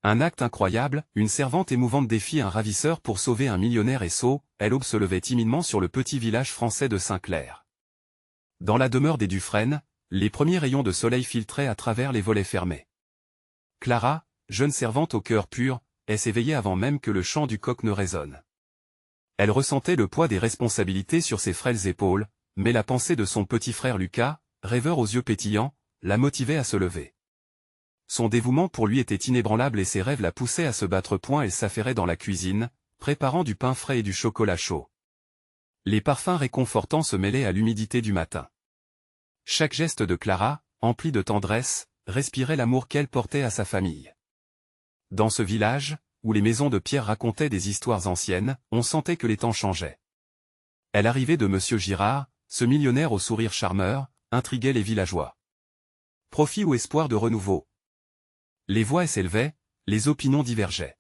Un acte incroyable, une servante émouvante défie un ravisseur pour sauver un millionnaire et l'aube se levait timidement sur le petit village français de Saint-Clair. Dans la demeure des Dufresne, les premiers rayons de soleil filtraient à travers les volets fermés. Clara, jeune servante au cœur pur, s'éveillait avant même que le chant du coq ne résonne. Elle ressentait le poids des responsabilités sur ses frêles épaules, mais la pensée de son petit frère Lucas, rêveur aux yeux pétillants, la motivait à se lever. Son dévouement pour lui était inébranlable et ses rêves la poussaient à se battre point. Elle s'affairait dans la cuisine, préparant du pain frais et du chocolat chaud. Les parfums réconfortants se mêlaient à l'humidité du matin. Chaque geste de Clara, empli de tendresse, respirait l'amour qu'elle portait à sa famille. Dans ce village, où les maisons de pierre racontaient des histoires anciennes, on sentait que les temps changeaient. Elle arrivait de Monsieur Girard, ce millionnaire au sourire charmeur, intriguait les villageois. Profit ou espoir de renouveau? Les voix s'élevaient, les opinions divergeaient.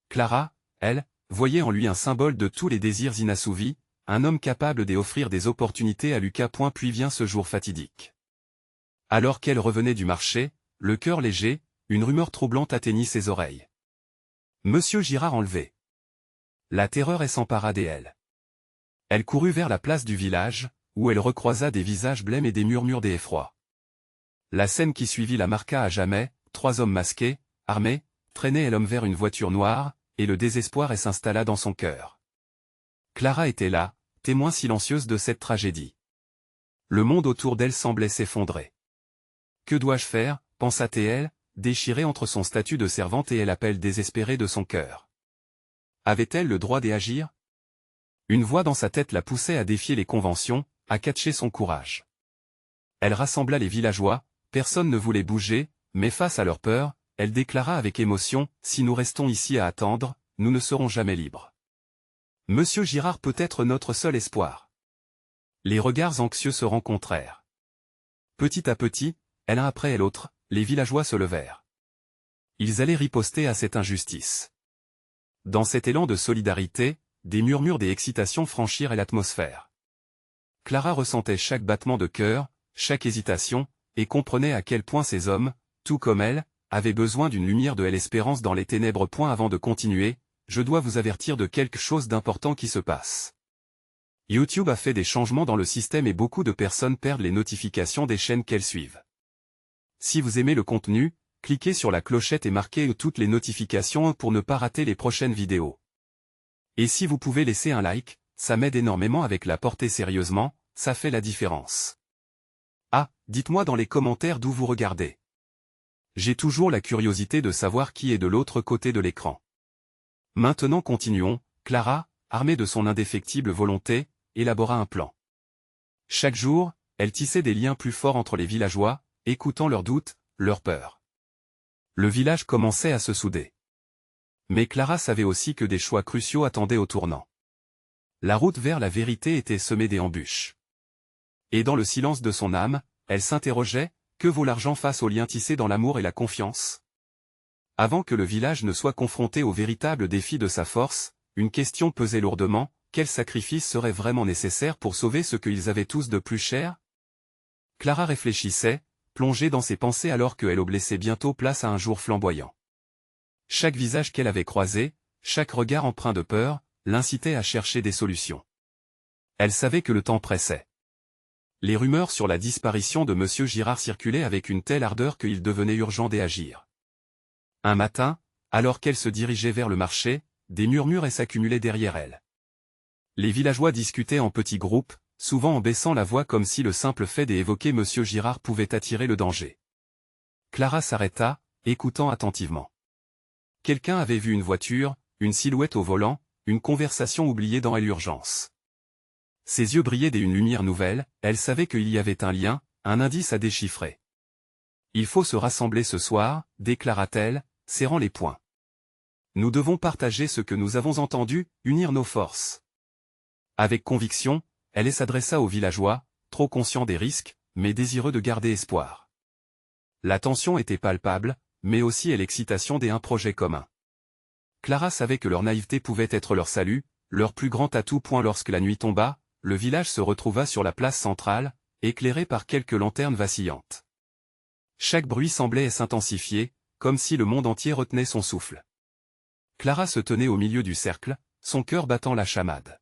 Clara, elle, voyait en lui un symbole de tous les désirs inassouvis, un homme capable d'offrir des opportunités à Lucas. Puis vient ce jour fatidique. Alors qu'elle revenait du marché, le cœur léger, une rumeur troublante atteignit ses oreilles. Monsieur Girard enlevé. La terreur s'empara d'elle. Elle courut vers la place du village, où elle recroisa des visages blêmes et des murmures d'effroi. La scène qui suivit la marqua à jamais. 3 hommes masqués, armés, traînaient l'homme vers une voiture noire, et le désespoir s'installa dans son cœur. Clara était là, témoin silencieuse de cette tragédie. Le monde autour d'elle semblait s'effondrer. Que dois-je faire, pensa-t-elle, déchirée entre son statut de servante et l'appel désespéré de son cœur. Avait-elle le droit d'agir? Une voix dans sa tête la poussait à défier les conventions, à catcher son courage. Elle rassembla les villageois, personne ne voulait bouger, mais face à leur peur, elle déclara avec émotion, « Si nous restons ici à attendre, nous ne serons jamais libres. Monsieur Girard peut être notre seul espoir. » Les regards anxieux se rencontrèrent. Petit à petit, l'un après l'autre, les villageois se levèrent. Ils allaient riposter à cette injustice. Dans cet élan de solidarité, des murmures des excitations franchirent l'atmosphère. Clara ressentait chaque battement de cœur, chaque hésitation, et comprenait à quel point ces hommes, tout comme elle, avaient besoin d'une lumière de l'espérance dans les ténèbres. Avant de continuer, je dois vous avertir de quelque chose d'important qui se passe. YouTube a fait des changements dans le système et beaucoup de personnes perdent les notifications des chaînes qu'elles suivent. Si vous aimez le contenu, cliquez sur la clochette et marquez toutes les notifications pour ne pas rater les prochaines vidéos. Et si vous pouvez laisser un like, ça m'aide énormément avec la portée sérieusement, ça fait la différence. Ah, dites-moi dans les commentaires d'où vous regardez. J'ai toujours la curiosité de savoir qui est de l'autre côté de l'écran. Maintenant continuons. Clara, armée de son indéfectible volonté, élabora un plan. Chaque jour, elle tissait des liens plus forts entre les villageois, écoutant leurs doutes, leurs peurs. Le village commençait à se souder. Mais Clara savait aussi que des choix cruciaux attendaient au tournant. La route vers la vérité était semée d'embûches. Et dans le silence de son âme, elle s'interrogeait, que vaut l'argent face aux liens tissés dans l'amour et la confiance? Avant que le village ne soit confronté au véritable défi de sa force, une question pesait lourdement, quel sacrifice serait vraiment nécessaire pour sauver ce qu'ils avaient tous de plus cher? Clara réfléchissait, plongée dans ses pensées alors qu'elle laissait bientôt place à un jour flamboyant. Chaque visage qu'elle avait croisé, chaque regard empreint de peur, l'incitait à chercher des solutions. Elle savait que le temps pressait. Les rumeurs sur la disparition de Monsieur Girard circulaient avec une telle ardeur qu'il devenait urgent d'agir. Un matin, alors qu'elle se dirigeait vers le marché, des murmures s'accumulaient derrière elle. Les villageois discutaient en petits groupes, souvent en baissant la voix comme si le simple fait d'évoquer Monsieur Girard pouvait attirer le danger. Clara s'arrêta, écoutant attentivement. Quelqu'un avait vu une voiture, une silhouette au volant, une conversation oubliée dans l'urgence. Ses yeux brillaient d'une lumière nouvelle, elle savait qu'il y avait un lien, un indice à déchiffrer. « Il faut se rassembler ce soir », déclara-t-elle, serrant les poings. « Nous devons partager ce que nous avons entendu, unir nos forces. » Avec conviction, elle s'adressa aux villageois, trop conscients des risques, mais désireux de garder espoir. La tension était palpable, mais aussi l'excitation d'un projet commun. Clara savait que leur naïveté pouvait être leur salut, leur plus grand atout. Lorsque la nuit tomba, le village se retrouva sur la place centrale, éclairé par quelques lanternes vacillantes. Chaque bruit semblait s'intensifier, comme si le monde entier retenait son souffle. Clara se tenait au milieu du cercle, son cœur battant la chamade.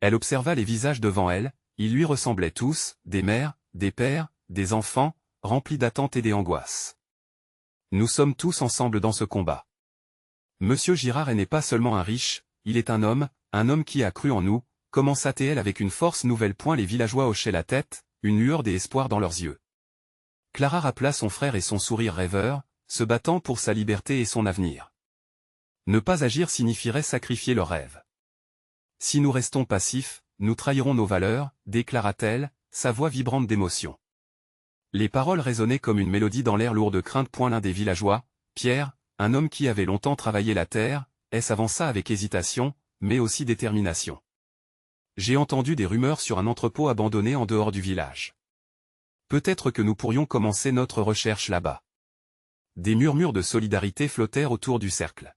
Elle observa les visages devant elle, ils lui ressemblaient tous, des mères, des pères, des enfants, remplis d'attentes et d'angoisses. Nous sommes tous ensemble dans ce combat. Monsieur Girard n'est pas seulement un riche, il est un homme qui a cru en nous, commença-t-elle avec une force nouvelle. Les villageois hochaient la tête, une lueur d'espoir dans leurs yeux. Clara rappela son frère et son sourire rêveur, se battant pour sa liberté et son avenir. Ne pas agir signifierait sacrifier leurs rêves. Si nous restons passifs, nous trahirons nos valeurs, déclara-t-elle, sa voix vibrante d'émotion. Les paroles résonnaient comme une mélodie dans l'air lourd de crainte. L'un des villageois, Pierre, un homme qui avait longtemps travaillé la terre, s'avança avec hésitation, mais aussi détermination. J'ai entendu des rumeurs sur un entrepôt abandonné en dehors du village. Peut-être que nous pourrions commencer notre recherche là-bas. Des murmures de solidarité flottèrent autour du cercle.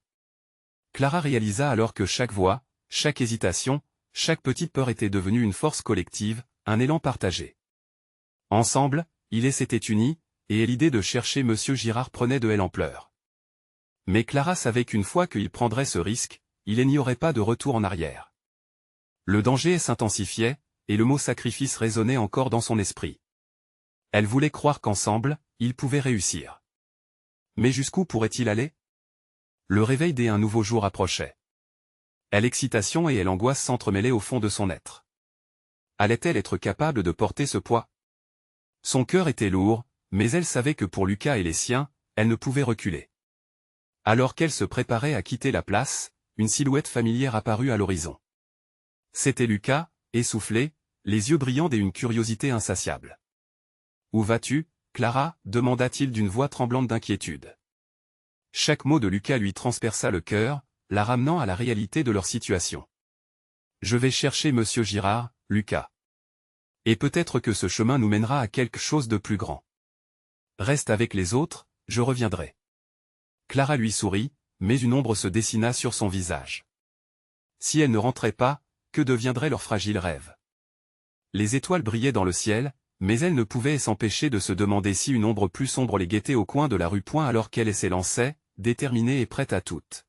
Clara réalisa alors que chaque voix, chaque hésitation, chaque petite peur était devenue une force collective, un élan partagé. Ensemble, ils s'étaient unis, et l'idée de chercher Monsieur Girard prenait de l'ampleur. Mais Clara savait qu'une fois qu'il prendrait ce risque, il n'y aurait pas de retour en arrière. Le danger s'intensifiait, et le mot sacrifice résonnait encore dans son esprit. Elle voulait croire qu'ensemble, ils pouvaient réussir. Mais jusqu'où pourrait-il aller? Le réveil d'un nouveau jour approchait. L'excitation et l'angoisse s'entremêlaient au fond de son être. Allait-elle être capable de porter ce poids? Son cœur était lourd, mais elle savait que pour Lucas et les siens, elle ne pouvait reculer. Alors qu'elle se préparait à quitter la place, une silhouette familière apparut à l'horizon. C'était Lucas, essoufflé, les yeux brillants et une curiosité insatiable. « Où vas-tu, Clara » demanda-t-il d'une voix tremblante d'inquiétude. Chaque mot de Lucas lui transperça le cœur, la ramenant à la réalité de leur situation. « Je vais chercher Monsieur Girard, Lucas. Et peut-être que ce chemin nous mènera à quelque chose de plus grand. Reste avec les autres, je reviendrai. » Clara lui sourit, mais une ombre se dessina sur son visage. Si elle ne rentrait pas, que deviendrait leur fragile rêve? Les étoiles brillaient dans le ciel, mais elle ne pouvait s'empêcher de se demander si une ombre plus sombre les guettait au coin de la rue. Alors qu'elle s'élançait, déterminée et prête à toute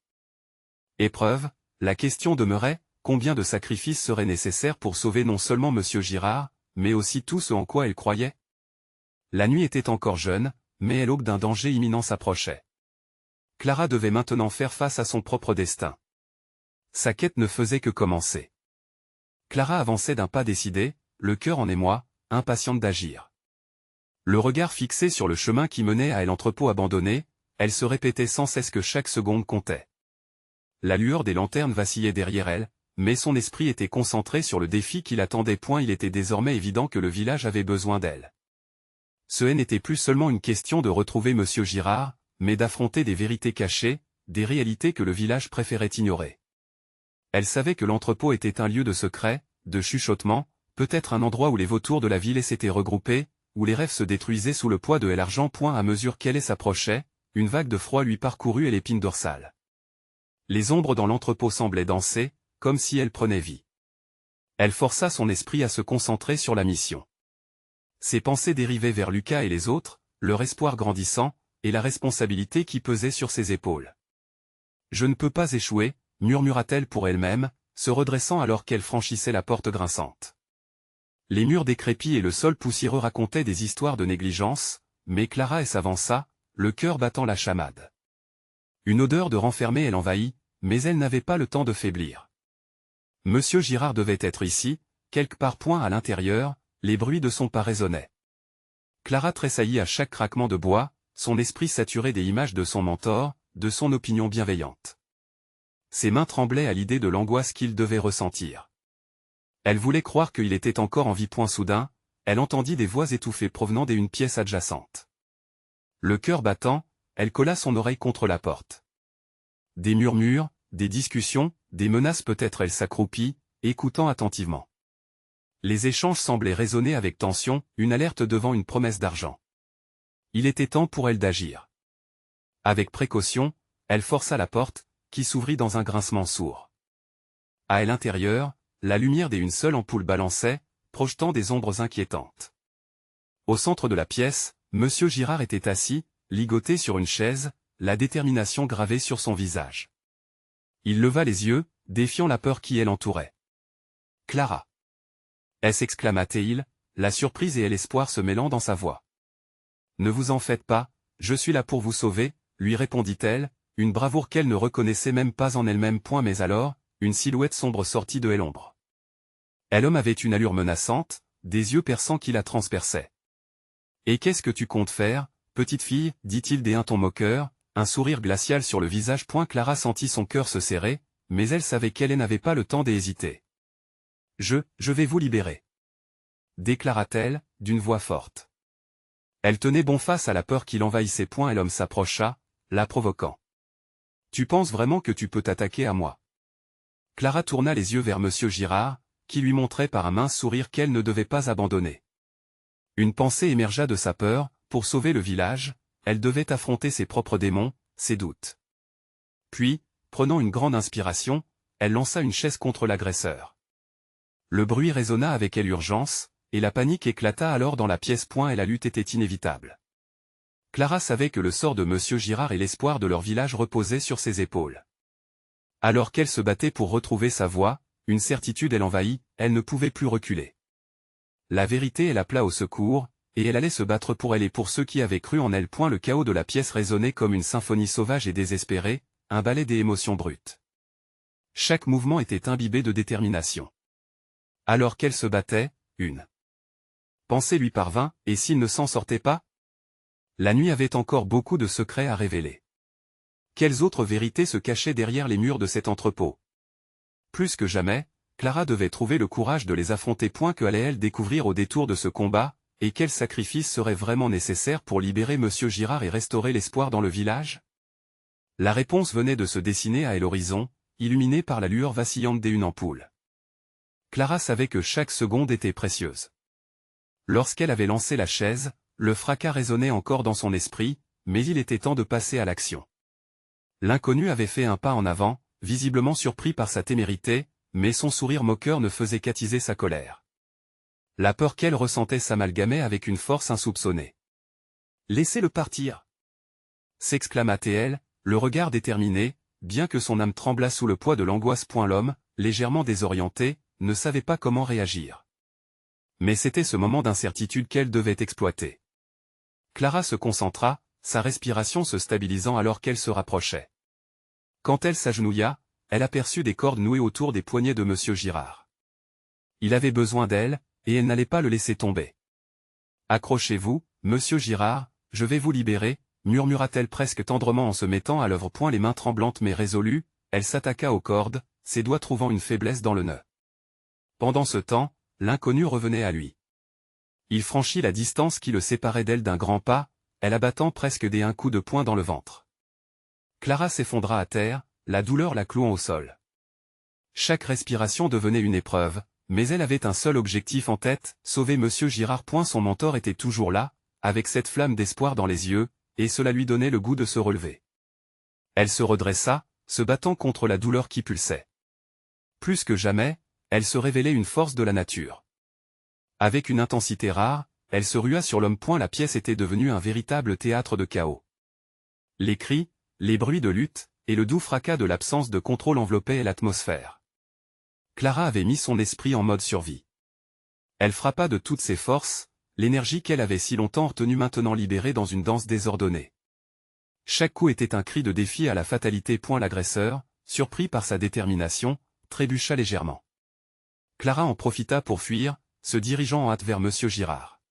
épreuve, la question demeurait, combien de sacrifices seraient nécessaires pour sauver non seulement Monsieur Girard, mais aussi tout ce en quoi elle croyait? La nuit était encore jeune, mais l'aube d'un danger imminent s'approchait. Clara devait maintenant faire face à son propre destin. Sa quête ne faisait que commencer. Clara avançait d'un pas décidé, le cœur en émoi, impatiente d'agir. Le regard fixé sur le chemin qui menait à l'entrepôt abandonné, elle se répétait sans cesse que chaque seconde comptait. La lueur des lanternes vacillait derrière elle, mais son esprit était concentré sur le défi qui l'attendait. Il était désormais évident que le village avait besoin d'elle. Ce n'était plus seulement une question de retrouver Monsieur Girard, mais d'affronter des vérités cachées, des réalités que le village préférait ignorer. Elle savait que l'entrepôt était un lieu de secret, de chuchotement, peut-être un endroit où les vautours de la ville s'étaient regroupés, où les rêves se détruisaient sous le poids de l'argent. À mesure qu'elle s'approchait, une vague de froid lui parcourut l'épine dorsale. Les ombres dans l'entrepôt semblaient danser, comme si elles prenaient vie. Elle força son esprit à se concentrer sur la mission. Ses pensées dérivaient vers Lucas et les autres, leur espoir grandissant, et la responsabilité qui pesait sur ses épaules. « Je ne peux pas échouer », murmura-t-elle pour elle-même, se redressant alors qu'elle franchissait la porte grinçante. Les murs décrépits et le sol poussiéreux racontaient des histoires de négligence, mais Clara s'avança, le cœur battant la chamade. Une odeur de renfermé l'envahit, mais elle n'avait pas le temps de faiblir. Monsieur Girard devait être ici, quelque part. À l'intérieur, les bruits de son pas résonnaient. Clara tressaillit à chaque craquement de bois, son esprit saturé des images de son mentor, de son opinion bienveillante. Ses mains tremblaient à l'idée de l'angoisse qu'il devait ressentir. Elle voulait croire qu'il était encore en vie. Soudain, elle entendit des voix étouffées provenant d'une pièce adjacente. Le cœur battant, elle colla son oreille contre la porte. Des murmures, des discussions, des menaces. Peut-être elle s'accroupit, écoutant attentivement. Les échanges semblaient résonner avec tension, une alerte devant une promesse d'argent. Il était temps pour elle d'agir. Avec précaution, elle força la porte, qui s'ouvrit dans un grincement sourd. À l'intérieur, la lumière d'une seule ampoule balançait, projetant des ombres inquiétantes. Au centre de la pièce, Monsieur Girard était assis, ligoté sur une chaise, la détermination gravée sur son visage. Il leva les yeux, défiant la peur qui l'entourait. « Clara !» s'exclama-t-il, la surprise et l'espoir se mêlant dans sa voix. « Ne vous en faites pas, je suis là pour vous sauver, » lui répondit-elle, une bravoure qu'elle ne reconnaissait même pas en elle-même. Mais alors, une silhouette sombre sortit de l'ombre. L'homme avait une allure menaçante, des yeux perçants qui la transperçaient. « Et qu'est-ce que tu comptes faire, petite fille » dit-il d'un ton moqueur, un sourire glacial sur le visage. Clara sentit son cœur se serrer, mais elle savait qu'elle n'avait pas le temps d'hésiter. « Je vais vous libérer » déclara-t-elle, d'une voix forte. Elle tenait bon face à la peur qui l'envahissait. L'homme s'approcha, la provoquant. « Tu penses vraiment que tu peux t'attaquer à moi ?» Clara tourna les yeux vers Monsieur Girard, qui lui montrait par un mince sourire qu'elle ne devait pas abandonner. Une pensée émergea de sa peur, pour sauver le village, elle devait affronter ses propres démons, ses doutes. Puis, prenant une grande inspiration, elle lança une chaise contre l'agresseur. Le bruit résonna avec l'urgence, et la panique éclata alors dans la pièce. Et la lutte était inévitable. Clara savait que le sort de Monsieur Girard et l'espoir de leur village reposaient sur ses épaules. Alors qu'elle se battait pour retrouver sa voie, une certitude l'envahit, elle ne pouvait plus reculer. La vérité l'appela au secours, et elle allait se battre pour elle et pour ceux qui avaient cru en elle. Le chaos de la pièce résonnait comme une symphonie sauvage et désespérée, un ballet des émotions brutes. Chaque mouvement était imbibé de détermination. Alors qu'elle se battait, une pensée lui parvint, et s'il ne s'en sortait pas? La nuit avait encore beaucoup de secrets à révéler. Quelles autres vérités se cachaient derrière les murs de cet entrepôt? Plus que jamais, Clara devait trouver le courage de les affronter. Que allait-elle découvrir au détour de ce combat, et quel sacrifice serait vraiment nécessaire pour libérer Monsieur Girard et restaurer l'espoir dans le village? La réponse venait de se dessiner à l'horizon, illuminée par la lueur vacillante d'une ampoule. Clara savait que chaque seconde était précieuse. Lorsqu'elle avait lancé la chaise, le fracas résonnait encore dans son esprit, mais il était temps de passer à l'action. L'inconnu avait fait un pas en avant, visiblement surpris par sa témérité, mais son sourire moqueur ne faisait qu'attiser sa colère. La peur qu'elle ressentait s'amalgamait avec une force insoupçonnée. « Laissez-le partir !» s'exclama-t-elle, le regard déterminé, bien que son âme tremblât sous le poids de l'angoisse. L'homme, légèrement désorienté, ne savait pas comment réagir. Mais c'était ce moment d'incertitude qu'elle devait exploiter. Clara se concentra, sa respiration se stabilisant alors qu'elle se rapprochait. Quand elle s'agenouilla, elle aperçut des cordes nouées autour des poignets de Monsieur Girard. Il avait besoin d'elle, et elle n'allait pas le laisser tomber. « Accrochez-vous, Monsieur Girard, je vais vous libérer », murmura-t-elle presque tendrement en se mettant à l'œuvre. Les mains tremblantes mais résolues, elle s'attaqua aux cordes, ses doigts trouvant une faiblesse dans le nœud. Pendant ce temps, l'inconnu revenait à lui. Il franchit la distance qui le séparait d'elle d'un grand pas, elle abattant presque un coup de poing dans le ventre. Clara s'effondra à terre, la douleur la clouant au sol. Chaque respiration devenait une épreuve, mais elle avait un seul objectif en tête, sauver Monsieur Girard. Son mentor était toujours là, avec cette flamme d'espoir dans les yeux, et cela lui donnait le goût de se relever. Elle se redressa, se battant contre la douleur qui pulsait. Plus que jamais, elle se révélait une force de la nature. Avec une intensité rare, elle se rua sur l'homme. La pièce était devenue un véritable théâtre de chaos. Les cris, les bruits de lutte, et le doux fracas de l'absence de contrôle enveloppaient l'atmosphère. Clara avait mis son esprit en mode survie. Elle frappa de toutes ses forces, l'énergie qu'elle avait si longtemps retenue maintenant libérée dans une danse désordonnée. Chaque coup était un cri de défi à la fatalité. L'agresseur, surpris par sa détermination, trébucha légèrement. Clara en profita pour fuir, se dirigeant en hâte vers Monsieur Girard.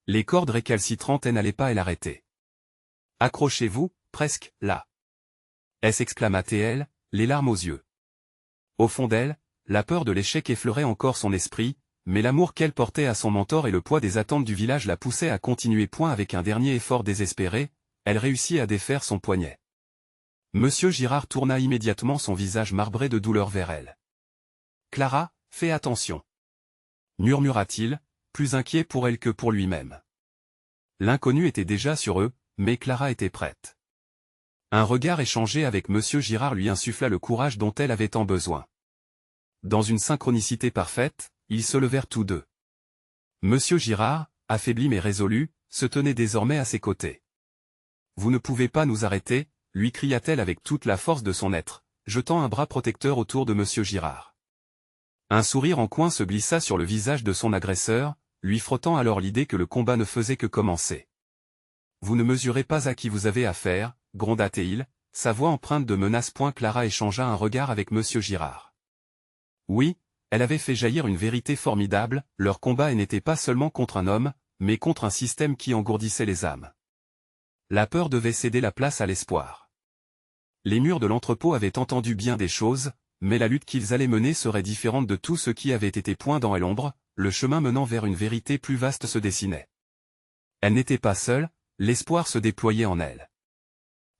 Les cordes récalcitrantes n'allaient pas l'arrêter. « Accrochez-vous, presque, là !» s'exclama-t-elle, les larmes aux yeux. Au fond d'elle, la peur de l'échec effleurait encore son esprit, mais l'amour qu'elle portait à son mentor et le poids des attentes du village la poussaient à continuer. Avec un dernier effort désespéré, elle réussit à défaire son poignet. Monsieur Girard tourna immédiatement son visage marbré de douleur vers elle. « Clara, fais attention !» murmura-t-il, plus inquiet pour elle que pour lui-même. L'inconnu était déjà sur eux, mais Clara était prête. Un regard échangé avec Monsieur Girard lui insuffla le courage dont elle avait tant besoin. Dans une synchronicité parfaite, ils se levèrent tous deux. Monsieur Girard, affaibli mais résolu, se tenait désormais à ses côtés. vous ne pouvez pas nous arrêter, lui cria-t-elle avec toute la force de son être, jetant un bras protecteur autour de Monsieur Girard. Un sourire en coin se glissa sur le visage de son agresseur, lui frottant alors l'idée que le combat ne faisait que commencer. Vous ne mesurez pas à qui vous avez affaire, gronda-t-il, sa voix empreinte de menace. Clara échangea un regard avec Monsieur Girard. Oui, elle avait fait jaillir une vérité formidable, leur combat n'était pas seulement contre un homme, mais contre un système qui engourdissait les âmes. La peur devait céder la place à l'espoir. Les murs de l'entrepôt avaient entendu bien des choses, mais la lutte qu'ils allaient mener serait différente de tout ce qui avait été point dans l'ombre, le chemin menant vers une vérité plus vaste se dessinait. Elle n'était pas seule, l'espoir se déployait en elle.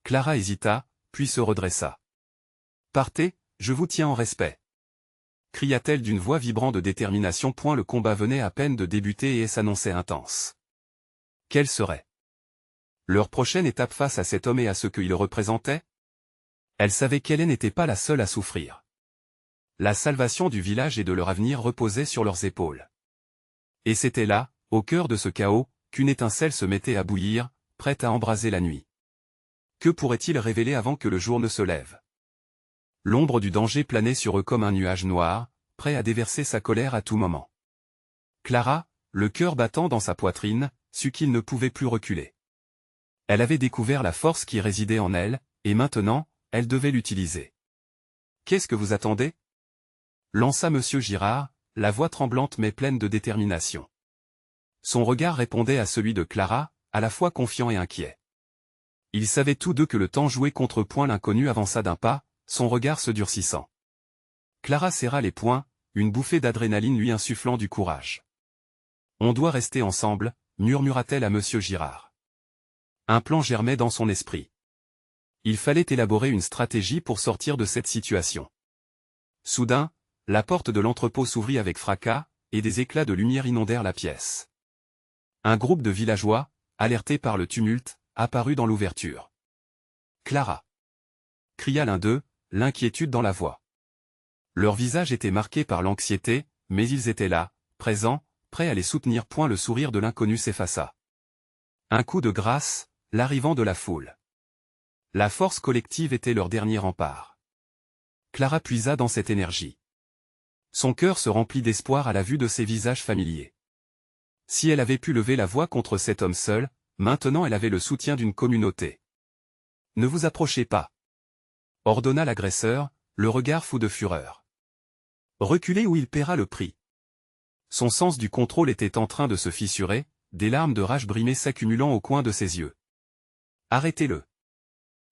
Clara hésita, puis se redressa. « Partez, je vous tiens en respect. » cria-t-elle d'une voix vibrant de détermination. Le combat venait à peine de débuter et s'annonçait intense. Quelle serait leur prochaine étape face à cet homme et à ce qu'il représentait? Elle savait qu'elle n'était pas la seule à souffrir. La salvation du village et de leur avenir reposait sur leurs épaules. Et c'était là, au cœur de ce chaos, qu'une étincelle se mettait à bouillir, prête à embraser la nuit. Que pourrait-il révéler avant que le jour ne se lève? L'ombre du danger planait sur eux comme un nuage noir, prêt à déverser sa colère à tout moment. Clara, le cœur battant dans sa poitrine, sut qu'il ne pouvait plus reculer. Elle avait découvert la force qui résidait en elle, et maintenant, elle devait l'utiliser. « Qu'est-ce que vous attendez » lança Monsieur Girard, la voix tremblante mais pleine de détermination. Son regard répondait à celui de Clara, à la fois confiant et inquiet. Ils savaient tous deux que le temps jouait contre eux. L'inconnu avança d'un pas, son regard se durcissant. Clara serra les poings, une bouffée d'adrénaline lui insufflant du courage. « On doit rester ensemble » murmura-t-elle à Monsieur Girard. Un plan germait dans son esprit. Il fallait élaborer une stratégie pour sortir de cette situation. Soudain, la porte de l'entrepôt s'ouvrit avec fracas, et des éclats de lumière inondèrent la pièce. Un groupe de villageois, alertés par le tumulte, apparut dans l'ouverture. « Clara !» cria l'un d'eux, l'inquiétude dans la voix. Leur visage était marqué par l'anxiété, mais ils étaient là, présents, prêts à les soutenir. Le sourire de l'inconnu s'effaça. Un coup de grâce, l'arrivant de la foule. La force collective était leur dernier rempart. Clara puisa dans cette énergie. Son cœur se remplit d'espoir à la vue de ces visages familiers. Si elle avait pu lever la voix contre cet homme seul, maintenant elle avait le soutien d'une communauté. « Ne vous approchez pas !» ordonna l'agresseur, le regard fou de fureur. « Reculez ou il paiera le prix. » Son sens du contrôle était en train de se fissurer, des larmes de rage brimées s'accumulant au coin de ses yeux. « Arrêtez-le »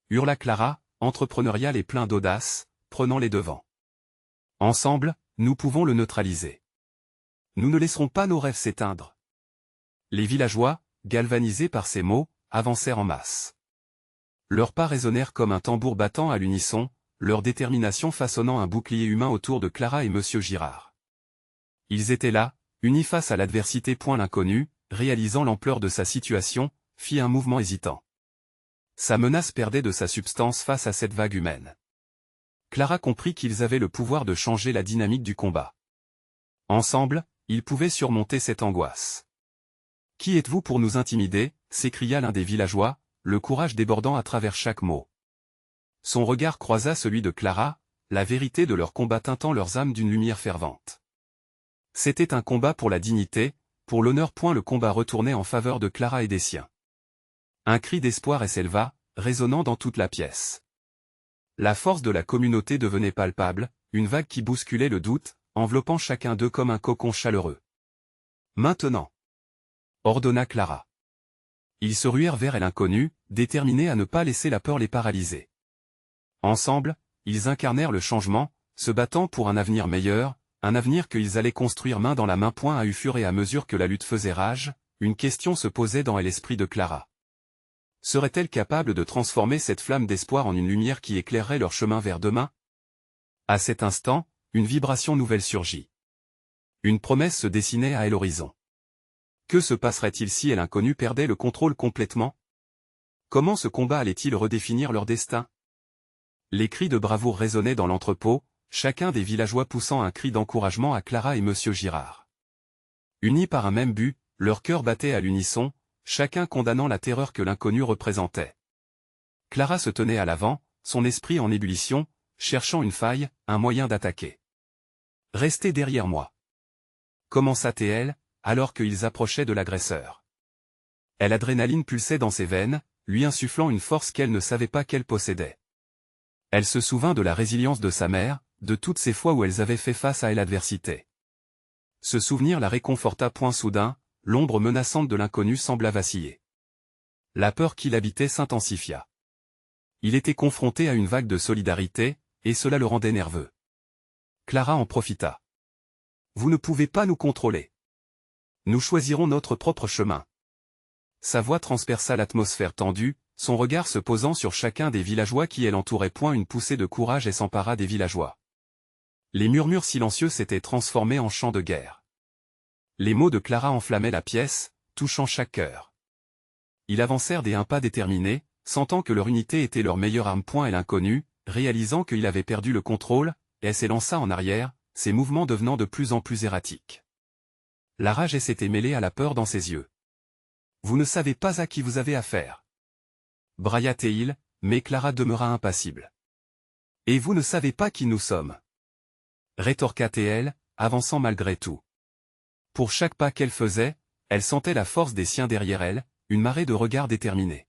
hurla Clara, entrepreneuriale et plein d'audace, prenant les devants. « Ensemble, nous pouvons le neutraliser. Nous ne laisserons pas nos rêves s'éteindre. » Les villageois, galvanisés par ces mots, avancèrent en masse. Leurs pas résonnèrent comme un tambour battant à l'unisson, leur détermination façonnant un bouclier humain autour de Clara et Monsieur Girard. Ils étaient là, unis face à l'adversité. L'inconnu, réalisant l'ampleur de sa situation, fit un mouvement hésitant. Sa menace perdait de sa substance face à cette vague humaine. Clara comprit qu'ils avaient le pouvoir de changer la dynamique du combat. Ensemble, ils pouvaient surmonter cette angoisse. « Qui êtes-vous pour nous intimider » s'écria l'un des villageois, le courage débordant à travers chaque mot. Son regard croisa celui de Clara, la vérité de leur combat teintant leurs âmes d'une lumière fervente. C'était un combat pour la dignité, pour l'honneur. Le combat retournait en faveur de Clara et des siens. Un cri d'espoir s'éleva, résonnant dans toute la pièce. La force de la communauté devenait palpable, une vague qui bousculait le doute, enveloppant chacun d'eux comme un cocon chaleureux. « Maintenant !» ordonna Clara. Ils se ruèrent vers l'inconnu, déterminés à ne pas laisser la peur les paralyser. Ensemble, ils incarnèrent le changement, se battant pour un avenir meilleur, un avenir qu'ils allaient construire main dans la main. À au fur et à mesure que la lutte faisait rage, une question se posait dans l'esprit de Clara. Serait-elle capable de transformer cette flamme d'espoir en une lumière qui éclairerait leur chemin vers demain? À cet instant, une vibration nouvelle surgit. Une promesse se dessinait à l'horizon. Que se passerait-il si l'inconnu perdait le contrôle complètement? Comment ce combat allait-il redéfinir leur destin? Les cris de bravoure résonnaient dans l'entrepôt, chacun des villageois poussant un cri d'encouragement à Clara et Monsieur Girard. Unis par un même but, leurs cœurs battaient à l'unisson, chacun condamnant la terreur que l'inconnu représentait. Clara se tenait à l'avant, son esprit en ébullition, cherchant une faille, un moyen d'attaquer. « Restez derrière moi » commença-t-elle, alors qu'ils approchaient de l'agresseur. L'adrénaline pulsait dans ses veines, lui insufflant une force qu'elle ne savait pas qu'elle possédait. Elle se souvint de la résilience de sa mère, de toutes ces fois où elles avaient fait face à l'adversité. Ce souvenir la réconforta. Soudain, l'ombre menaçante de l'inconnu sembla vaciller. La peur qui l'habitait s'intensifia. Il était confronté à une vague de solidarité, et cela le rendait nerveux. Clara en profita. « Vous ne pouvez pas nous contrôler. Nous choisirons notre propre chemin. » Sa voix transperça l'atmosphère tendue, son regard se posant sur chacun des villageois qui l'entouraient. Une poussée de courage s'empara des villageois. Les murmures silencieux s'étaient transformés en chants de guerre. Les mots de Clara enflammaient la pièce, touchant chaque cœur. Ils avancèrent un pas déterminés, sentant que leur unité était leur meilleure arme. Et l'inconnu, réalisant qu'il avait perdu le contrôle, s'élança en arrière, ses mouvements devenant de plus en plus erratiques. La rage s'était mêlée à la peur dans ses yeux. « Vous ne savez pas à qui vous avez affaire. » brailla-t-il, mais Clara demeura impassible. « Et vous ne savez pas qui nous sommes. » rétorqua-t-elle, avançant malgré tout. Pour chaque pas qu'elle faisait, elle sentait la force des siens derrière elle, une marée de regards déterminés.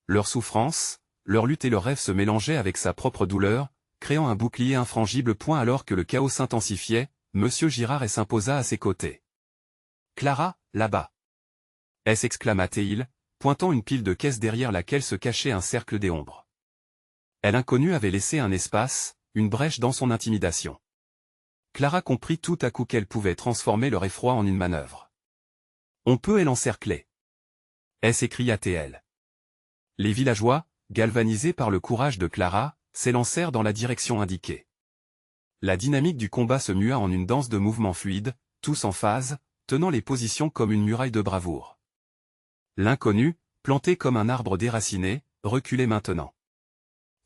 Leur souffrance, leur lutte et leurs rêves se mélangeaient avec sa propre douleur, créant un bouclier infrangible. Alors que le chaos s'intensifiait, Monsieur Girard s'imposa à ses côtés. « Clara, là-bas !» s'exclama-t-il, pointant une pile de caisses derrière laquelle se cachait un cercle d'ombres. L'inconnu avait laissé un espace, une brèche dans son intimidation. Clara comprit tout à coup qu'elle pouvait transformer leur effroi en une manœuvre. « On peut l'encercler !» s'écria-t-elle. Les villageois, galvanisés par le courage de Clara, s'élancèrent dans la direction indiquée. La dynamique du combat se mua en une danse de mouvements fluides, tous en phase, tenant les positions comme une muraille de bravoure. L'inconnu, planté comme un arbre déraciné, reculait maintenant.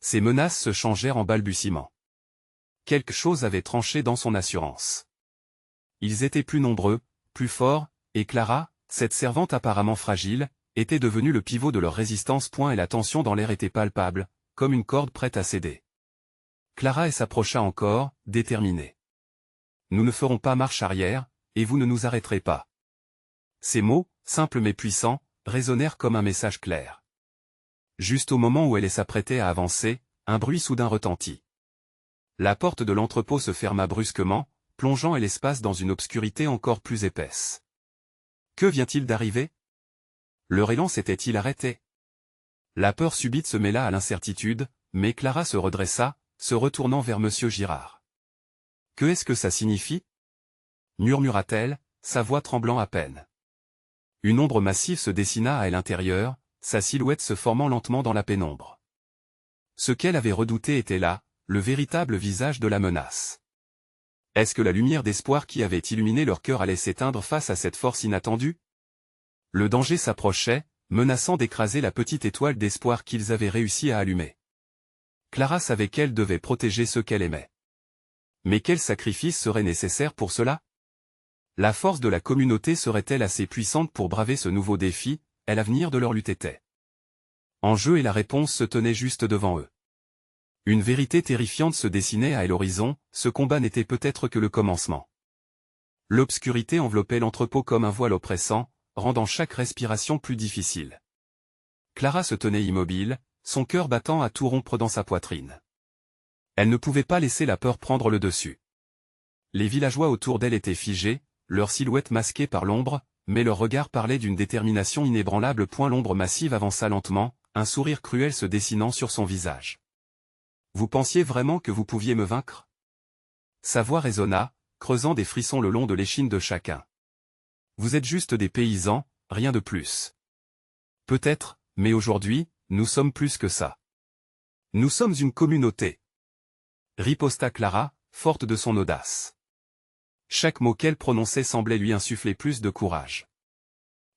Ses menaces se changèrent en balbutiements. Quelque chose avait tranché dans son assurance. Ils étaient plus nombreux, plus forts, et Clara, cette servante apparemment fragile, était devenue le pivot de leur résistance. Et la tension dans l'air était palpable, comme une corde prête à céder. Clara s'approcha encore, déterminée. « Nous ne ferons pas marche arrière, et vous ne nous arrêterez pas. » Ces mots, simples mais puissants, résonnèrent comme un message clair. Juste au moment où elle s'apprêtait à avancer, un bruit soudain retentit. La porte de l'entrepôt se ferma brusquement, plongeant l'espace dans une obscurité encore plus épaisse. Que vient-il d'arriver? Leur élan s'était-il arrêté? La peur subite se mêla à l'incertitude, mais Clara se redressa, se retournant vers Monsieur Girard. « Que est-ce que ça signifie » murmura-t-elle, sa voix tremblant à peine. Une ombre massive se dessina à l'intérieur, sa silhouette se formant lentement dans la pénombre. Ce qu'elle avait redouté était là, le véritable visage de la menace. Est-ce que la lumière d'espoir qui avait illuminé leur cœur allait s'éteindre face à cette force inattendue? Le danger s'approchait, menaçant d'écraser la petite étoile d'espoir qu'ils avaient réussi à allumer. Clara savait qu'elle devait protéger ceux qu'elle aimait. Mais quel sacrifice serait nécessaire pour cela? La force de la communauté serait-elle assez puissante pour braver ce nouveau défi, et l'avenir de leur lutte était en jeu et la réponse se tenait juste devant eux. Une vérité terrifiante se dessinait à l'horizon, ce combat n'était peut-être que le commencement. L'obscurité enveloppait l'entrepôt comme un voile oppressant, rendant chaque respiration plus difficile. Clara se tenait immobile, son cœur battant à tout rompre dans sa poitrine. Elle ne pouvait pas laisser la peur prendre le dessus. Les villageois autour d'elle étaient figés, leurs silhouettes masquées par l'ombre, mais leur regard parlait d'une détermination inébranlable. L'ombre massive avança lentement, un sourire cruel se dessinant sur son visage. « Vous pensiez vraiment que vous pouviez me vaincre ?» Sa voix résonna, creusant des frissons le long de l'échine de chacun. « Vous êtes juste des paysans, rien de plus. » Peut-être, mais aujourd'hui, nous sommes plus que ça. Nous sommes une communauté. Riposta Clara, forte de son audace. Chaque mot qu'elle prononçait semblait lui insuffler plus de courage.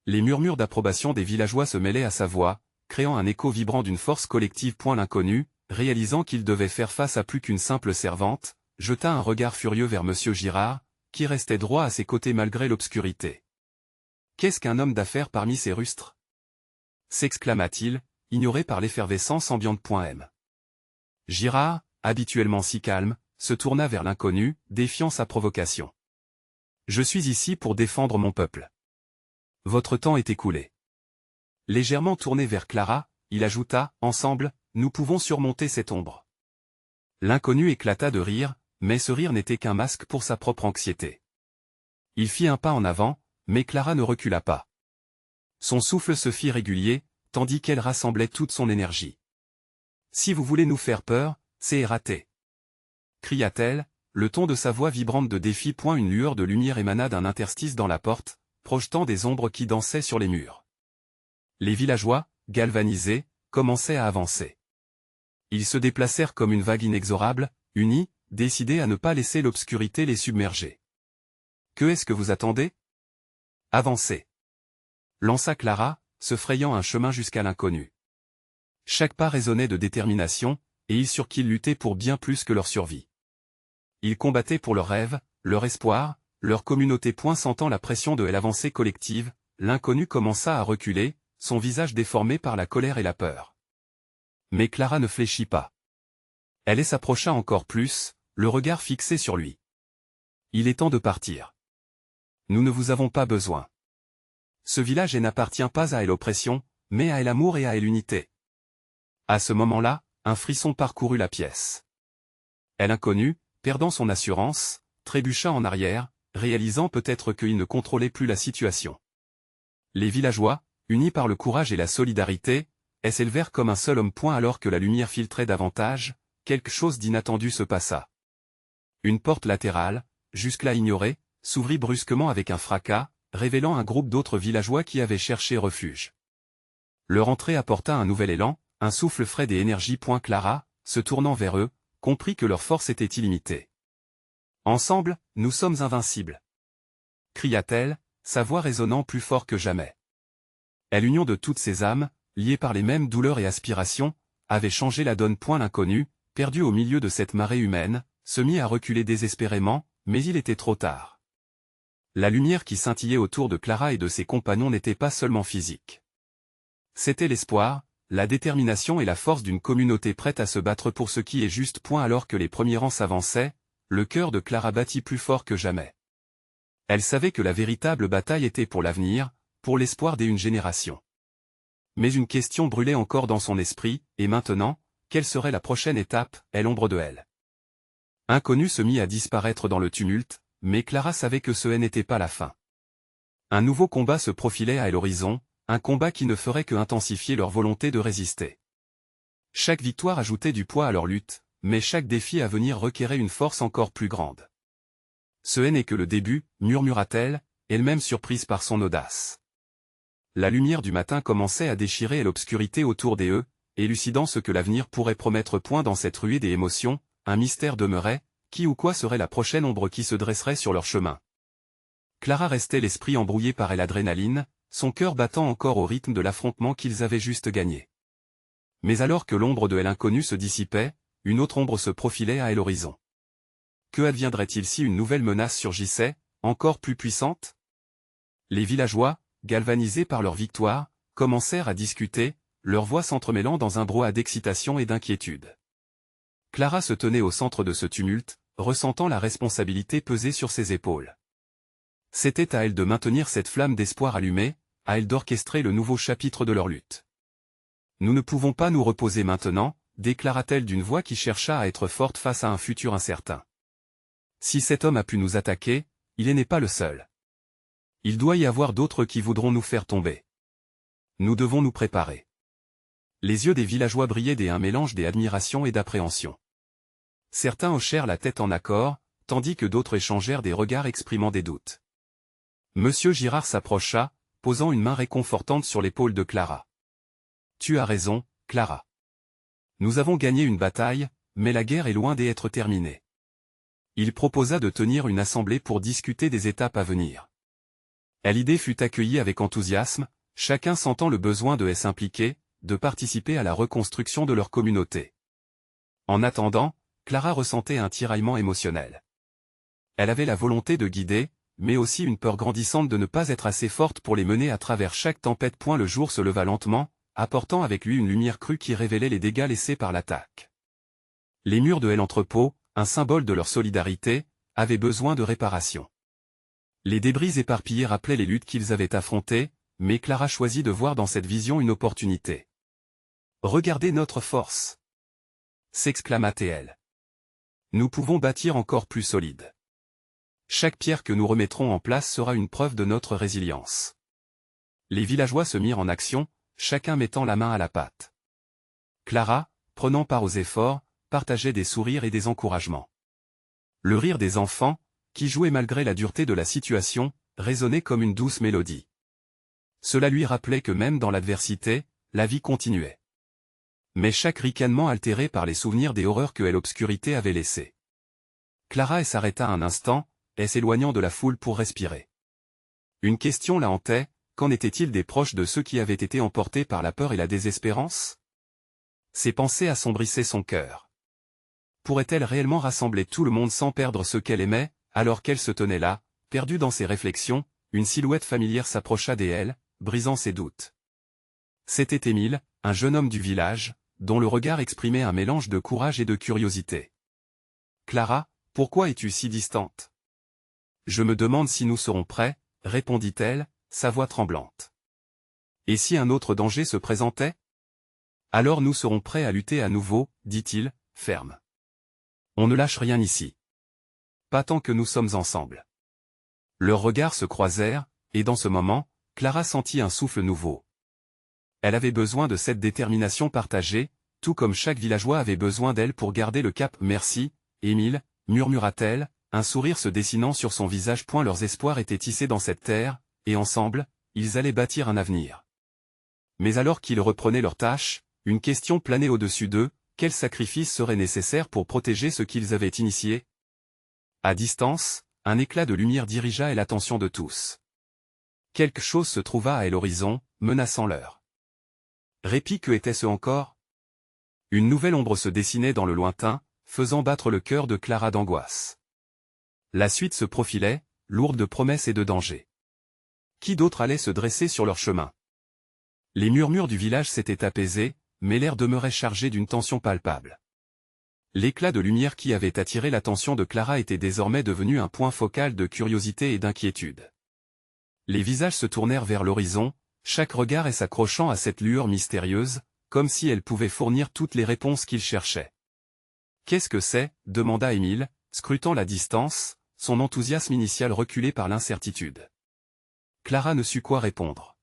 Les murmures d'approbation des villageois se mêlaient à sa voix, créant un écho vibrant d'une force collective. L'inconnu, réalisant qu'il devait faire face à plus qu'une simple servante, jeta un regard furieux vers Monsieur Girard, qui restait droit à ses côtés malgré l'obscurité. « Qu'est-ce qu'un homme d'affaires parmi ces rustres » s'exclama-t-il, ignoré par l'effervescence ambiante. Girard, habituellement si calme, se tourna vers l'inconnu, défiant sa provocation. « Je suis ici pour défendre mon peuple. Votre temps est écoulé. » Légèrement tourné vers Clara, il ajouta, « Ensemble, nous pouvons surmonter cette ombre. » L'inconnu éclata de rire, mais ce rire n'était qu'un masque pour sa propre anxiété. Il fit un pas en avant, mais Clara ne recula pas. Son souffle se fit régulier, tandis qu'elle rassemblait toute son énergie. « Si vous voulez nous faire peur, c'est raté. » cria-t-elle, le ton de sa voix vibrante de défi. Une lueur de lumière émana d'un interstice dans la porte, projetant des ombres qui dansaient sur les murs. Les villageois, galvanisés, commençaient à avancer. Ils se déplacèrent comme une vague inexorable, unis, décidés à ne pas laisser l'obscurité les submerger. « Que est-ce que vous attendez ? Avancez !» lança Clara, se frayant un chemin jusqu'à l'inconnu. Chaque pas résonnait de détermination, et ils surent qu'ils luttaient pour bien plus que leur survie. Ils combattaient pour leurs rêves, leur espoir, leur communauté. Sentant la pression de l'avancée collective, l'inconnu commença à reculer, son visage déformé par la colère et la peur. Mais Clara ne fléchit pas. Elle s'approcha encore plus, le regard fixé sur lui. « Il est temps de partir. Nous ne vous avons pas besoin. Ce village n'appartient pas à l'oppression, mais à l'amour et à l'unité. » À ce moment-là, un frisson parcourut la pièce. L'inconnu, perdant son assurance, trébucha en arrière, réalisant peut-être qu'il ne contrôlait plus la situation. Les villageois, unis par le courage et la solidarité, s'élevèrent comme un seul homme. Alors que la lumière filtrait davantage, quelque chose d'inattendu se passa. Une porte latérale, jusque-là ignorée, s'ouvrit brusquement avec un fracas, révélant un groupe d'autres villageois qui avaient cherché refuge. Leur entrée apporta un nouvel élan, un souffle frais et énergie. Clara, se tournant vers eux, comprit que leur force était illimitée. « Ensemble, nous sommes invincibles !» cria-t-elle, sa voix résonnant plus fort que jamais. L'union de toutes ces âmes, liées par les mêmes douleurs et aspirations, avait changé la donne. L'inconnu, perdu au milieu de cette marée humaine, se mit à reculer désespérément, mais il était trop tard. La lumière qui scintillait autour de Clara et de ses compagnons n'était pas seulement physique. C'était l'espoir, la détermination et la force d'une communauté prête à se battre pour ce qui est juste. Alors que les premiers rangs s'avançaient, le cœur de Clara battit plus fort que jamais. Elle savait que la véritable bataille était pour l'avenir, pour l'espoir d'une génération. Mais une question brûlait encore dans son esprit, et maintenant, quelle serait la prochaine étape, l'ombre de elle. Inconnu se mit à disparaître dans le tumulte, mais Clara savait que ce n'était pas la fin. Un nouveau combat se profilait à l'horizon, un combat qui ne ferait que intensifier leur volonté de résister. Chaque victoire ajoutait du poids à leur lutte, mais chaque défi à venir requérait une force encore plus grande. « Ce n'est que le début », murmura-t-elle, elle-même surprise par son audace. La lumière du matin commençait à déchirer l'obscurité autour d'eux, élucidant ce que l'avenir pourrait promettre. Dans cette ruée des émotions, un mystère demeurait, qui ou quoi serait la prochaine ombre qui se dresserait sur leur chemin. Clara restait l'esprit embrouillé par l'adrénaline, son cœur battant encore au rythme de l'affrontement qu'ils avaient juste gagné. Mais alors que l'ombre de l'inconnu se dissipait, une autre ombre se profilait à l'horizon. Que adviendrait-il si une nouvelle menace surgissait, encore plus puissante? Les villageois, galvanisés par leur victoire, commencèrent à discuter, leurs voix s'entremêlant dans un brouhaha d'excitation et d'inquiétude. Clara se tenait au centre de ce tumulte, ressentant la responsabilité peser sur ses épaules. C'était à elle de maintenir cette flamme d'espoir allumée, à elle d'orchestrer le nouveau chapitre de leur lutte. « Nous ne pouvons pas nous reposer maintenant », déclara-t-elle d'une voix qui chercha à être forte face à un futur incertain. « Si cet homme a pu nous attaquer, il n'est pas le seul. Il doit y avoir d'autres qui voudront nous faire tomber. Nous devons nous préparer. » Les yeux des villageois brillaient d'un mélange d'admiration et d'appréhension. Certains hochèrent la tête en accord, tandis que d'autres échangèrent des regards exprimant des doutes. Monsieur Girard s'approcha, posant une main réconfortante sur l'épaule de Clara. « Tu as raison, Clara. Nous avons gagné une bataille, mais la guerre est loin d'être terminée. » Il proposa de tenir une assemblée pour discuter des étapes à venir. L'idée fut accueillie avec enthousiasme, chacun sentant le besoin de s'impliquer, de participer à la reconstruction de leur communauté. En attendant, Clara ressentait un tiraillement émotionnel. Elle avait la volonté de guider, mais aussi une peur grandissante de ne pas être assez forte pour les mener à travers chaque tempête. Le jour se leva lentement, apportant avec lui une lumière crue qui révélait les dégâts laissés par l'attaque. Les murs de l'entrepôt, un symbole de leur solidarité, avaient besoin de réparation. Les débris éparpillés rappelaient les luttes qu'ils avaient affrontées, mais Clara choisit de voir dans cette vision une opportunité. « Regardez notre force !» s'exclama-t-elle. « Nous pouvons bâtir encore plus solide. Chaque pierre que nous remettrons en place sera une preuve de notre résilience. » Les villageois se mirent en action, chacun mettant la main à la pâte. Clara, prenant part aux efforts, partageait des sourires et des encouragements. Le rire des enfants, qui jouaient malgré la dureté de la situation, résonnait comme une douce mélodie. Cela lui rappelait que même dans l'adversité, la vie continuait. Mais chaque ricanement altéré par les souvenirs des horreurs que l'obscurité avait laissées. Clara s'arrêta un instant, s'éloignant de la foule pour respirer. Une question la hantait, qu'en était-il des proches de ceux qui avaient été emportés par la peur et la désespérance? Ces pensées assombrissaient son cœur. Pourrait-elle réellement rassembler tout le monde sans perdre ceux qu'elle aimait? Alors qu'elle se tenait là, perdue dans ses réflexions, une silhouette familière s'approcha d'elle, brisant ses doutes. C'était Émile, un jeune homme du village, dont le regard exprimait un mélange de courage et de curiosité. « Clara, pourquoi es-tu si distante? »« Je me demande si nous serons prêts, » répondit-elle, sa voix tremblante. « Et si un autre danger se présentait? »« Alors nous serons prêts à lutter à nouveau, » dit-il, ferme. « On ne lâche rien ici. Pas tant que nous sommes ensemble. » Leurs regards se croisèrent, et dans ce moment, Clara sentit un souffle nouveau. Elle avait besoin de cette détermination partagée, tout comme chaque villageois avait besoin d'elle pour garder le cap. « Merci, Émile, » murmura-t-elle, un sourire se dessinant sur son visage. Leurs espoirs étaient tissés dans cette terre, et ensemble, ils allaient bâtir un avenir. Mais alors qu'ils reprenaient leurs tâches, une question planait au-dessus d'eux: quel sacrifice serait nécessaire pour protéger ce qu'ils avaient initié? À distance, un éclat de lumière dirigea l'attention de tous. Quelque chose se trouva à l'horizon, menaçant l'heure. Répit, que était-ce encore? Une nouvelle ombre se dessinait dans le lointain, faisant battre le cœur de Clara d'angoisse. La suite se profilait, lourde de promesses et de dangers. Qui d'autre allait se dresser sur leur chemin? Les murmures du village s'étaient apaisés, mais l'air demeurait chargé d'une tension palpable. L'éclat de lumière qui avait attiré l'attention de Clara était désormais devenu un point focal de curiosité et d'inquiétude. Les visages se tournèrent vers l'horizon, chaque regard s'accrochant à cette lueur mystérieuse, comme si elle pouvait fournir toutes les réponses qu'ils cherchaient. « Qu'est-ce que c'est? » demanda Émile, scrutant la distance, son enthousiasme initial reculé par l'incertitude. Clara ne sut quoi répondre.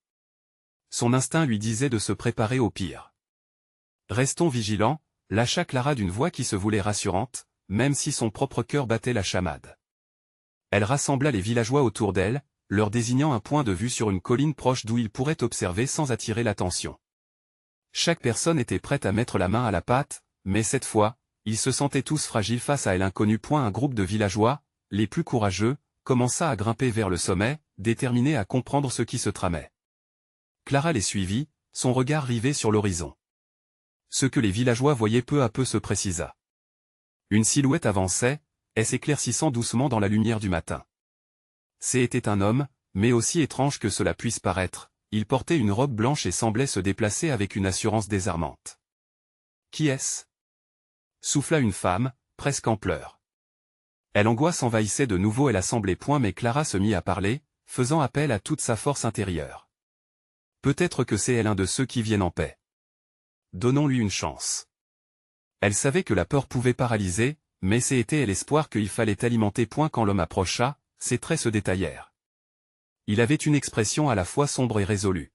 Son instinct lui disait de se préparer au pire. « Restons vigilants », lâcha Clara d'une voix qui se voulait rassurante, même si son propre cœur battait la chamade. Elle rassembla les villageois autour d'elle, leur désignant un point de vue sur une colline proche d'où ils pourraient observer sans attirer l'attention. Chaque personne était prête à mettre la main à la pâte, mais cette fois, ils se sentaient tous fragiles face à l'inconnu. Un groupe de villageois, les plus courageux, commença à grimper vers le sommet, déterminé à comprendre ce qui se tramait. Clara les suivit, son regard rivé sur l'horizon. Ce que les villageois voyaient peu à peu se précisa. Une silhouette avançait, s'éclaircissant doucement dans la lumière du matin. C'était un homme, mais aussi étrange que cela puisse paraître, il portait une robe blanche et semblait se déplacer avec une assurance désarmante. « Qui est-ce » souffla une femme, presque en pleurs. L'angoisse envahissait de nouveau semblait point, mais Clara se mit à parler, faisant appel à toute sa force intérieure. Peut-être que c'est l'un de ceux qui viennent en paix. Donnons-lui une chance. Elle savait que la peur pouvait paralyser, mais c'était l'espoir qu'il fallait alimenter. Quand l'homme approcha, ses traits se détaillèrent. Il avait une expression à la fois sombre et résolue.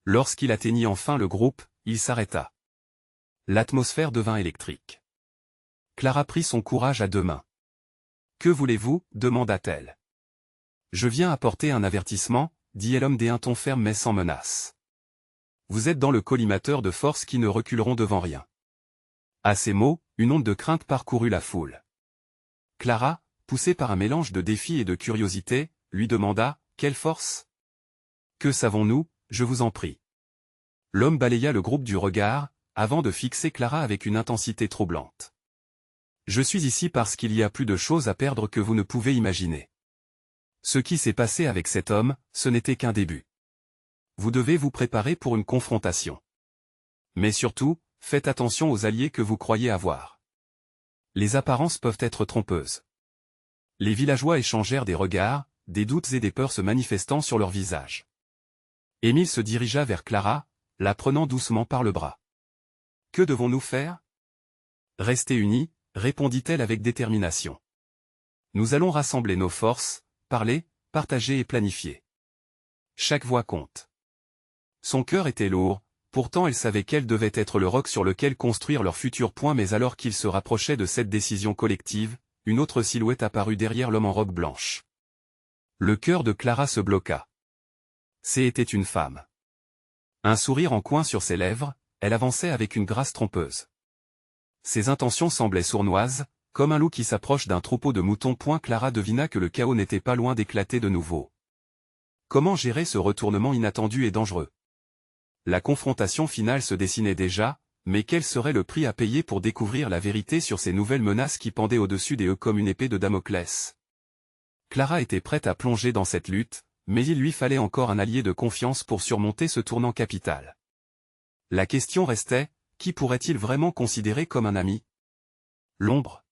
Lorsqu'il atteignit enfin le groupe, il s'arrêta. L'atmosphère devint électrique. Clara prit son courage à deux mains. « Que voulez-vous » demanda-t-elle. « Je viens apporter un avertissement » dit l'homme d'un ton ferme mais sans menace. « Vous êtes dans le collimateur de forces qui ne reculeront devant rien. » À ces mots, une onde de crainte parcourut la foule. Clara, poussée par un mélange de défi et de curiosité, lui demanda « Quelle force ?»« Que savons-nous, je vous en prie ?» L'homme balaya le groupe du regard, avant de fixer Clara avec une intensité troublante. « Je suis ici parce qu'il y a plus de choses à perdre que vous ne pouvez imaginer. Ce qui s'est passé avec cet homme, ce n'était qu'un début. vous devez vous préparer pour une confrontation. Mais surtout, faites attention aux alliés que vous croyez avoir. Les apparences peuvent être trompeuses. Les villageois échangèrent des regards, des doutes et des peurs se manifestant sur leurs visages. Émile se dirigea vers Clara, la prenant doucement par le bras. « Que devons-nous faire ?»« Rester unis, » répondit-elle avec détermination. « Nous allons rassembler nos forces, parler, partager et planifier. Chaque voix compte. » Son cœur était lourd, pourtant elle savait quel devait être le roc sur lequel construire leur futur point, mais alors qu'ils se rapprochaient de cette décision collective, une autre silhouette apparut derrière l'homme en robe blanche. Le cœur de Clara se bloqua. C'était une femme. Un sourire en coin sur ses lèvres, elle avançait avec une grâce trompeuse. Ses intentions semblaient sournoises, comme un loup qui s'approche d'un troupeau de moutons. Clara devina que le chaos n'était pas loin d'éclater de nouveau. Comment gérer ce retournement inattendu et dangereux? La confrontation finale se dessinait déjà, mais quel serait le prix à payer pour découvrir la vérité sur ces nouvelles menaces qui pendaient au-dessus d'eux comme une épée de Damoclès? Clara était prête à plonger dans cette lutte, mais il lui fallait encore un allié de confiance pour surmonter ce tournant capital. La question restait, qui pourrait-il vraiment considérer comme un ami? L'ombre.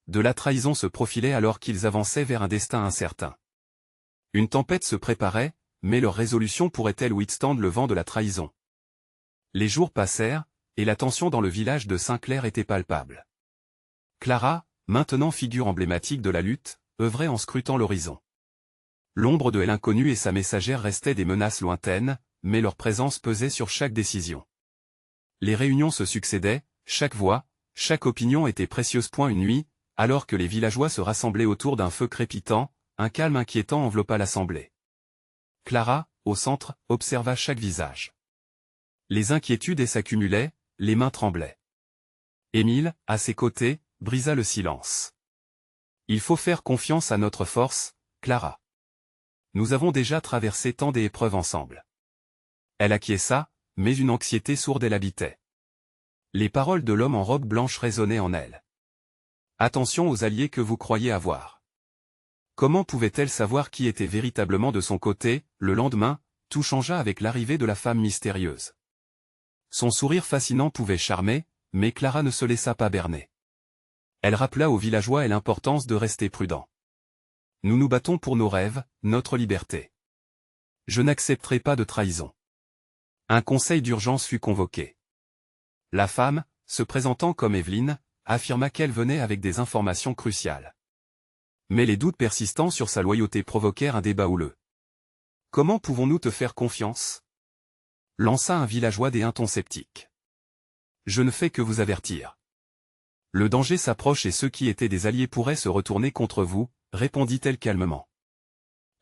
De la trahison se profilait alors qu'ils avançaient vers un destin incertain. Une tempête se préparait, mais leur résolution pourrait-elle withstand le vent de la trahison? Les jours passèrent, et la tension dans le village de Saint-Clair était palpable. Clara, maintenant figure emblématique de la lutte, œuvrait en scrutant l'horizon. L'ombre de l'inconnu et sa messagère restaient des menaces lointaines, mais leur présence pesait sur chaque décision. Les réunions se succédaient, chaque voix, chaque opinion était précieuse. Une nuit, alors que les villageois se rassemblaient autour d'un feu crépitant, un calme inquiétant enveloppa l'assemblée. Clara, au centre, observa chaque visage. Les inquiétudes s'accumulaient, les mains tremblaient. Émile, à ses côtés, brisa le silence. « Il faut faire confiance à notre force, Clara. Nous avons déjà traversé tant d'épreuves ensemble. » Elle acquiesça, mais une anxiété sourde l'habitait. Les paroles de l'homme en robe blanche résonnaient en elle. « Attention aux alliés que vous croyez avoir. » Comment pouvait-elle savoir qui était véritablement de son côté? Le lendemain, tout changea avec l'arrivée de la femme mystérieuse. Son sourire fascinant pouvait charmer, mais Clara ne se laissa pas berner. Elle rappela aux villageois l'importance de rester prudent. « Nous nous battons pour nos rêves, notre liberté. Je n'accepterai pas de trahison. » Un conseil d'urgence fut convoqué. La femme, se présentant comme Evelyne, affirma qu'elle venait avec des informations cruciales. Mais les doutes persistants sur sa loyauté provoquèrent un débat houleux. « Comment pouvons-nous te faire confiance ?» lança un villageois d'un ton sceptique. « Je ne fais que vous avertir. Le danger s'approche et ceux qui étaient des alliés pourraient se retourner contre vous, répondit-elle calmement.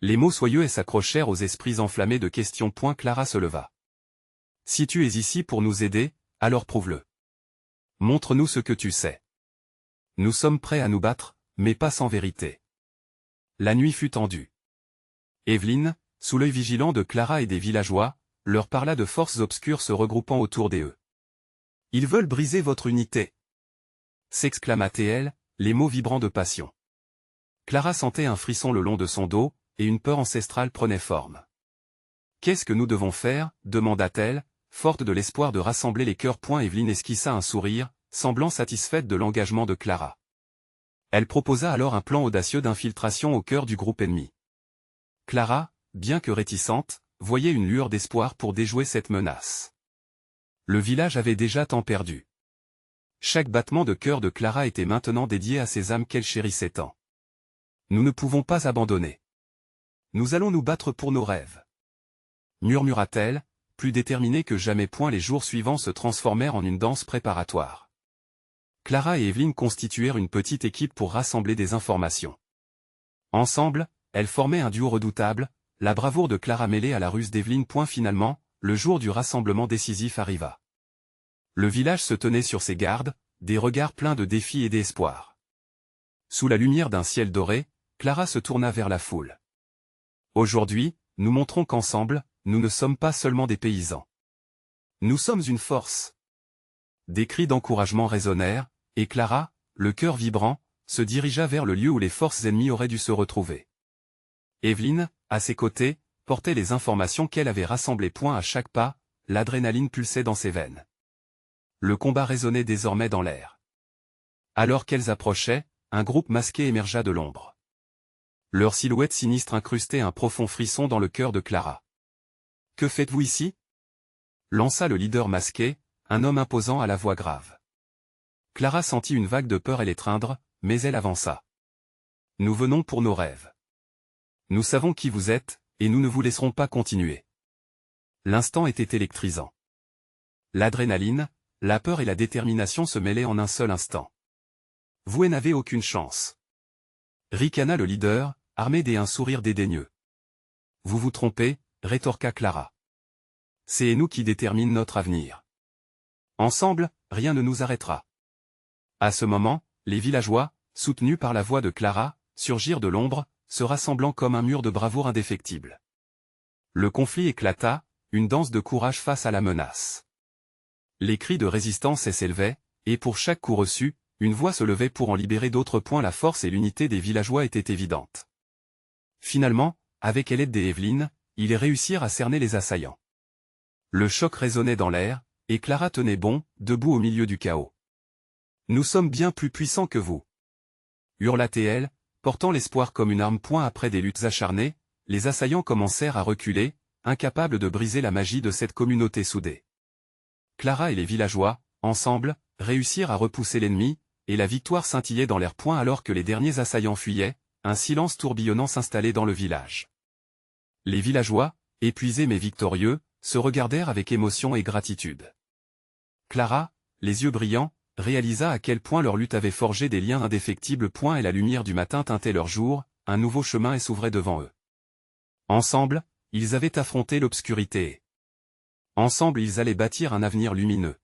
Les mots soyeux s'accrochèrent aux esprits enflammés de questions. Clara se leva. Si tu es ici pour nous aider, alors prouve-le. Montre-nous ce que tu sais. Nous sommes prêts à nous battre, mais pas sans vérité. La nuit fut tendue. Evelyne, sous l'œil vigilant de Clara et des villageois, leur parla de forces obscures se regroupant autour d'eux. « Ils veulent briser votre unité !» s'exclama-t-elle, les mots vibrants de passion. Clara sentait un frisson le long de son dos, et une peur ancestrale prenait forme. « Qu'est-ce que nous devons faire ?» demanda-t-elle, forte de l'espoir de rassembler les cœurs. Evelyne esquissa un sourire, semblant satisfaite de l'engagement de Clara. Elle proposa alors un plan audacieux d'infiltration au cœur du groupe ennemi. Clara, bien que réticente, voyait une lueur d'espoir pour déjouer cette menace. Le village avait déjà tant perdu. Chaque battement de cœur de Clara était maintenant dédié à ces âmes qu'elle chérissait tant. Nous ne pouvons pas abandonner. Nous allons nous battre pour nos rêves. Murmura-t-elle, plus déterminée que jamais. Les jours suivants se transformèrent en une danse préparatoire. Clara et Evelyne constituèrent une petite équipe pour rassembler des informations. Ensemble, elles formaient un duo redoutable, la bravoure de Clara mêlée à la ruse d'Evelyne. Finalement, le jour du rassemblement décisif arriva. Le village se tenait sur ses gardes, des regards pleins de défis et d'espoir. Sous la lumière d'un ciel doré, Clara se tourna vers la foule. Aujourd'hui, nous montrons qu'ensemble, nous ne sommes pas seulement des paysans. Nous sommes une force. Des cris d'encouragement résonnèrent, et Clara, le cœur vibrant, se dirigea vers le lieu où les forces ennemies auraient dû se retrouver. Evelyne, à ses côtés, portait les informations qu'elle avait rassemblées. À chaque pas, l'adrénaline pulsait dans ses veines. Le combat résonnait désormais dans l'air. Alors qu'elles approchaient, un groupe masqué émergea de l'ombre. Leur silhouette sinistre incrustait un profond frisson dans le cœur de Clara. « Que faites-vous ici » lança le leader masqué, un homme imposant à la voix grave. Clara sentit une vague de peur l'étreindre, mais elle avança. « Nous venons pour nos rêves. Nous savons qui vous êtes, et nous ne vous laisserons pas continuer. » L'instant était électrisant. L'adrénaline, la peur et la détermination se mêlaient en un seul instant. « Vous n'avez aucune chance. » Ricana le leader, armé d'un sourire dédaigneux. « Vous vous trompez, » rétorqua Clara. « C'est nous qui déterminent notre avenir. Ensemble, rien ne nous arrêtera. » À ce moment, les villageois, soutenus par la voix de Clara, surgirent de l'ombre, se rassemblant comme un mur de bravoure indéfectible. Le conflit éclata, une danse de courage face à la menace. Les cris de résistance s'élevaient, et pour chaque coup reçu, une voix se levait pour en libérer d'autres. La force et l'unité des villageois étaient évidentes. Finalement, avec l'aide d'Evelyn, ils réussirent à cerner les assaillants. Le choc résonnait dans l'air, et Clara tenait bon, debout au milieu du chaos. « Nous sommes bien plus puissants que vous » hurla-t-elle, portant l'espoir comme une arme. Après des luttes acharnées, les assaillants commencèrent à reculer, incapables de briser la magie de cette communauté soudée. Clara et les villageois, ensemble, réussirent à repousser l'ennemi, et la victoire scintillait dans l'air. Alors que les derniers assaillants fuyaient, un silence tourbillonnant s'installait dans le village. Les villageois, épuisés mais victorieux, se regardèrent avec émotion et gratitude. Clara, les yeux brillants, réalisa à quel point leur lutte avait forgé des liens indéfectibles. Et la lumière du matin teintait leur jour, un nouveau chemin s'ouvrait devant eux. Ensemble, ils avaient affronté l'obscurité. Ensemble ils allaient bâtir un avenir lumineux.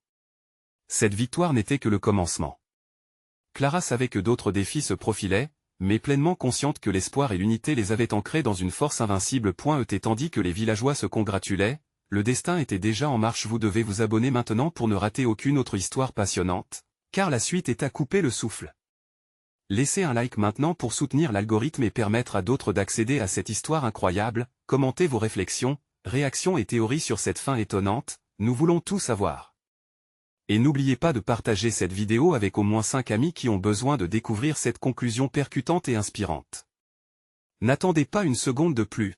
Cette victoire n'était que le commencement. Clara savait que d'autres défis se profilaient, mais pleinement consciente que l'espoir et l'unité les avaient ancrés dans une force invincible. Tandis que les villageois se congratulaient, le destin était déjà en marche. Vous devez vous abonner maintenant pour ne rater aucune autre histoire passionnante, car la suite est à couper le souffle. Laissez un like maintenant pour soutenir l'algorithme et permettre à d'autres d'accéder à cette histoire incroyable. Commentez vos réflexions, réactions et théories sur cette fin étonnante, nous voulons tout savoir. Et n'oubliez pas de partager cette vidéo avec au moins 5 amis qui ont besoin de découvrir cette conclusion percutante et inspirante. N'attendez pas une seconde de plus.